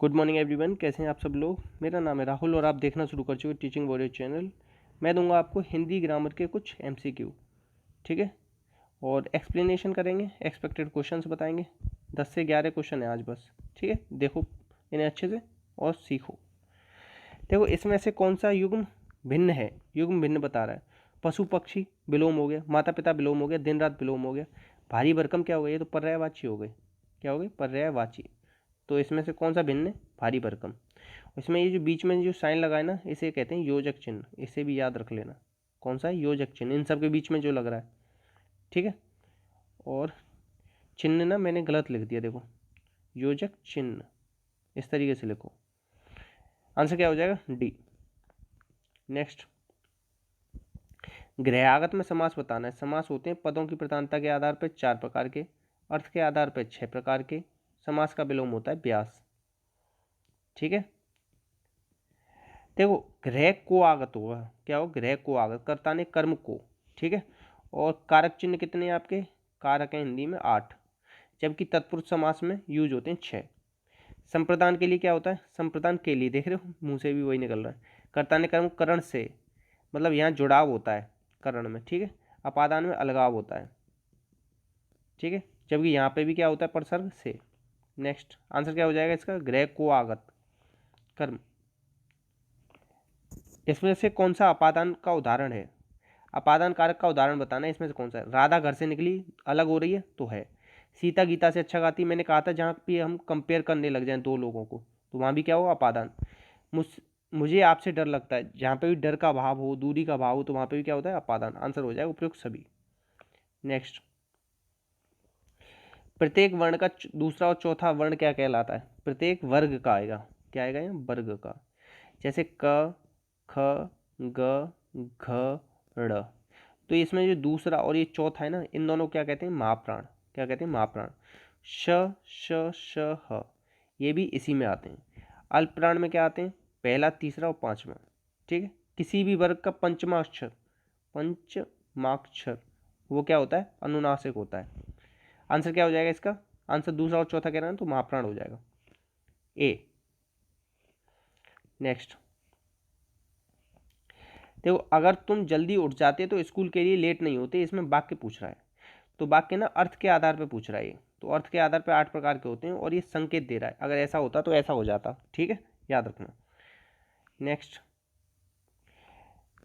Good morning everyone, कैसे हैं आप सब लोग। मेरा नाम है राहुल और आप देखना शुरू कर चुके टीचिंग वॉरियर चैनल। मैं दूंगा आपको हिंदी ग्रामर के कुछ एमसीक्यू, ठीक है, और एक्सप्लेनेशन करेंगे, एक्सपेक्टेड क्वेश्चंस बताएंगे। 10 से 11 क्वेश्चन है आज बस, ठीक है। देखो इन्हें अच्छे से और सीखो। देखो इसमें से कौन सा युग्म भिन्न है, युग्म भिन्न बता रहा है। पशु पक्षी विलोम हो गया, माता पिता विलोम हो गया, दिन रात विलोम हो गया, भारी भरकम क्या हो गया, ये तो पर्यायवाची हो गई। क्या हो गई? पर्यायवाची। तो इसमें से कौन सा भिन्न है? भारी भरकम। इसमें ये जो बीच में जो साइन लगा है ना, इसे कहते हैं योजक चिन्ह, इसे भी याद रख लेना। कौन सा है? योजक चिन्ह, इन सब के बीच में जो लग रहा है, ठीक है। और चिन्ह ना मैंने गलत लिख दिया, देखो योजक चिन्ह, इस तरीके से लिखो। आंसर क्या हो जाएगा? डी। नेक्स्ट, ग्रहागत में समास बताना है। समास होते हैं पदों की प्रधानता के आधार पर 4 प्रकार के, अर्थ के आधार पर 6 प्रकार के। समास का विलोम होता है व्यास, ठीक है। देखो ग्रह को आगत होगा, क्या हो? ग्रह को आगत, कर्ता ने कर्म को, ठीक है। और कारक चिन्ह कितने हैं आपके? कारक हैं हिंदी में 8, जबकि तत्पुरुष समास में यूज होते हैं 6। संप्रदान के लिए क्या होता है? संप्रदान के लिए, देख रहे हो मुंह से भी वही निकल रहा है। कर्ता ने कर्म करण से, मतलब यहाँ जुड़ाव होता है करण में, ठीक है। अपादान में अलगाव होता है, ठीक है, जबकि यहाँ पे भी क्या होता है? प्रसर्ग से। नेक्स्ट, आंसर क्या हो जाएगा इसका? ग्रह को आगत कर्म। इसमें से कौन सा अपादान का उदाहरण है? अपादान कारक का उदाहरण बताना है, इसमें से कौन सा है? राधा घर से निकली, अलग हो रही है तो है। सीता गीता से अच्छा गाती, मैंने कहा था जहाँ भी हम कंपेयर करने लग जाएं दो लोगों को, तो वहाँ भी क्या होगा? अपादान। मुझे आपसे डर लगता है, जहाँ पे भी डर का भाव हो, दूरी का भाव हो, तो वहाँ पे भी क्या होता है? अपादान। आंसर हो जाएगा उपयुक्त सभी। नेक्स्ट, प्रत्येक वर्ण का दूसरा और चौथा वर्ण क्या कहलाता है? प्रत्येक वर्ग का आएगा, क्या आएगा? यहाँ वर्ग का। जैसे क, ख, ग, घ, ड़। तो इसमें जो दूसरा और ये चौथा है ना, इन दोनों क्या कहते हैं? महाप्राण। क्या कहते हैं? महाप्राण। श, श, श, ह, ये भी इसी में आते हैं। अल्प प्राण में क्या आते हैं? पहला, तीसरा और पांचवा, ठीक है। किसी भी वर्ग का पंचमाक्षर, पंचमाक्षर वो क्या होता है? अनुनासिक होता है। आंसर क्या हो जाएगा इसका? आंसर दूसरा और चौथा कह रहा है तो महाप्राण हो जाएगा, ए। नेक्स्ट, देखो अगर तुम जल्दी उठ जाते तो स्कूल के लिए लेट नहीं होते, इसमें वाक्य पूछ रहा है। तो वाक्य ना अर्थ के आधार पर पूछ रहा है ये, तो अर्थ के आधार पर 8 प्रकार के होते हैं और ये संकेत दे रहा है, अगर ऐसा होता तो ऐसा हो जाता, ठीक है, याद रखना। नेक्स्ट,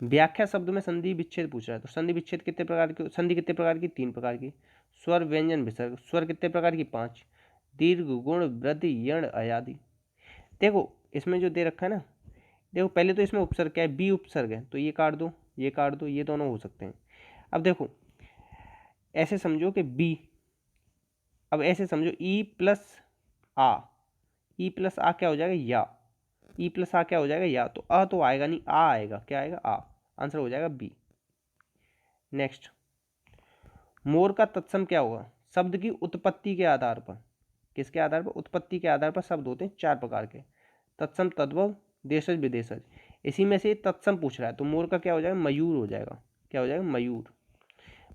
व्याख्या शब्द में संधि विच्छेद पूछ रहा है, तो संधि विच्छेद कितने प्रकार की? संधि कितने प्रकार की? 3 प्रकार की। स्वर व्यंजन विसर्ग, स्वर कितने प्रकार की? 5। दीर्घ, गुण, वृद्धि, यण, अयादि। देखो इसमें जो दे रखा है ना, देखो पहले तो इसमें उपसर्ग क्या है? बी उपसर्ग है, तो ये काट दो, ये काट दो, ये दोनों हो सकते हैं। अब देखो ऐसे समझो कि बी, अब ऐसे समझो ई प्लस आ, ई प्लस आ क्या हो जाएगा? या। ई प्लस आ क्या हो जाएगा? या। तो अ तो आएगा नहीं, आ आएगा, क्या आएगा? आ। आंसर हो जाएगा बी। नेक्स्ट, मोर का तत्सम क्या होगा? शब्द की उत्पत्ति के आधार पर, किसके आधार पर? उत्पत्ति के आधार पर शब्द होते हैं 4 प्रकार के, तत्सम, तद्भव, देशज, विदेशज। इसी में से तत्सम पूछ रहा है, तो मोर का क्या हो जाएगा? मयूर हो जाएगा। क्या हो जाएगा? मयूर।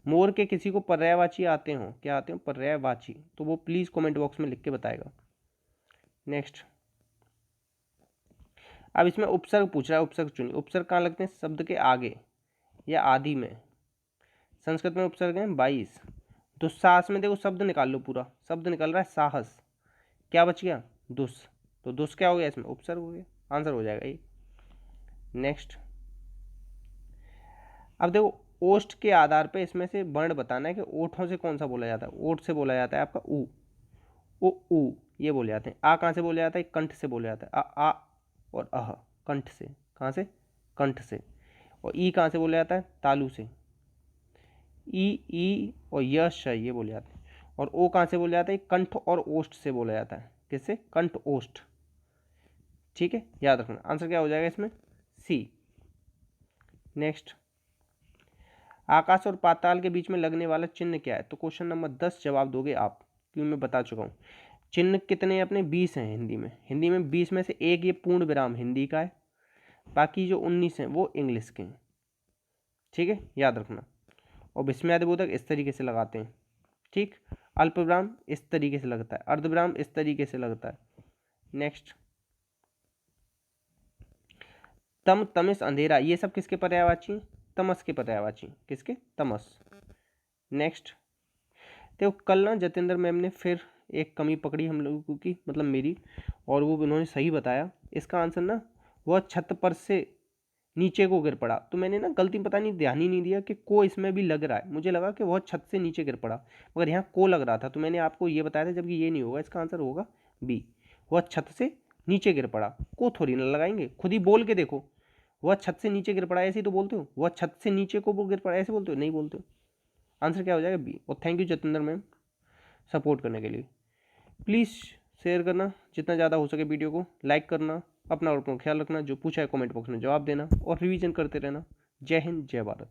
मोर के किसी को पर्यायवाची आते हो? क्या आते हो? पर्यायवाची, तो वो प्लीज कमेंट बॉक्स में लिख के बताएगा। नेक्स्ट, अब इसमें उपसर्ग पूछ रहा है, उपसर्ग चुनिए। उपसर्ग कहाँ लगते हैं? शब्द के आगे या आदि में। संस्कृत में उपसर्ग हैं 22। दुस्साहस में देखो शब्द निकाल लो, पूरा शब्द निकल रहा है साहस, क्या बच गया? दुस, तो दुस क्या हो गया? इसमें उपसर्ग हो गया, आंसर हो जाएगा ये। नेक्स्ट, अब देखो ओष्ठ के आधार पे इसमें से वर्ण बताना है कि ओठों से कौन सा बोला जाता है। ओठ से बोला जाता है आपका ऊ, ऊ ये बोले जाते हैं। आ कहाँ से बोला जाता है? कंठ से बोला जाता है। आ और अह कंठ से, कहाँ से? कंठ से। और ई कहाँ से बोला जाता है? तालू से। ई और यश ये बोले जाते हैं। और ओ कहाँ से बोला जाता है? कंठ और ओष्ठ से बोला जाता है। किससे? कंठ ओष्ठ, ठीक है, याद रखना। आंसर क्या हो जाएगा इसमें? सी। नेक्स्ट, आकाश और पाताल के बीच में लगने वाला चिन्ह क्या है? तो क्वेश्चन नंबर 10 जवाब दोगे आप, क्योंकि मैं बता चुका हूँ। चिन्ह कितने हैं अपने? 20 हैं हिंदी में। हिंदी में 20 में से एक ये पूर्ण विराम हिंदी का है, बाकी जो 19 हैं वो इंग्लिश के हैं, ठीक है, याद रखना। और विस्मयादिबोधक इस तरीके से लगाते हैं, ठीक। अल्प विराम इस तरीके से लगता है, अर्धविराम इस तरीके से लगता है। नेक्स्ट, तम, तमस, अंधेरा, ये सब किसके पर्यायवाची हैं? तमस के पर्यायवाची। किसके? तमस। नेक्स्ट देखो, कल ना जतेंद्र मैम ने फिर एक कमी पकड़ी हम लोगों की, मतलब मेरी, और वो उन्होंने सही बताया। इसका आंसर ना, वह छत पर से नीचे को गिर पड़ा। तो मैंने ना गलती, पता नहीं ध्यान ही नहीं दिया कि को इसमें भी लग रहा है, मुझे लगा कि वह छत से नीचे गिर पड़ा, मगर यहाँ को लग रहा था, तो मैंने आपको ये बताया था, जबकि ये नहीं होगा, इसका आंसर होगा बी, वह छत से नीचे गिर पड़ा। को थोड़ी ना लगाएंगे, खुद ही बोल के देखो, वह छत से नीचे गिर पड़ा, ऐसे ही तो बोलते हो, वह छत से नीचे को गिर पड़ा ऐसे बोलते हो, नहीं बोलते हो। आंसर क्या हो जाएगा? बी। और thank you Jatendra ma'am support करने के लिए। प्लीज़ शेयर करना जितना ज़्यादा हो सके, वीडियो को लाइक करना, अपना और अपना ख्याल रखना, जो पूछा है कमेंट बॉक्स में जवाब देना, और रिवीजन करते रहना। जय हिंद, जय भारत।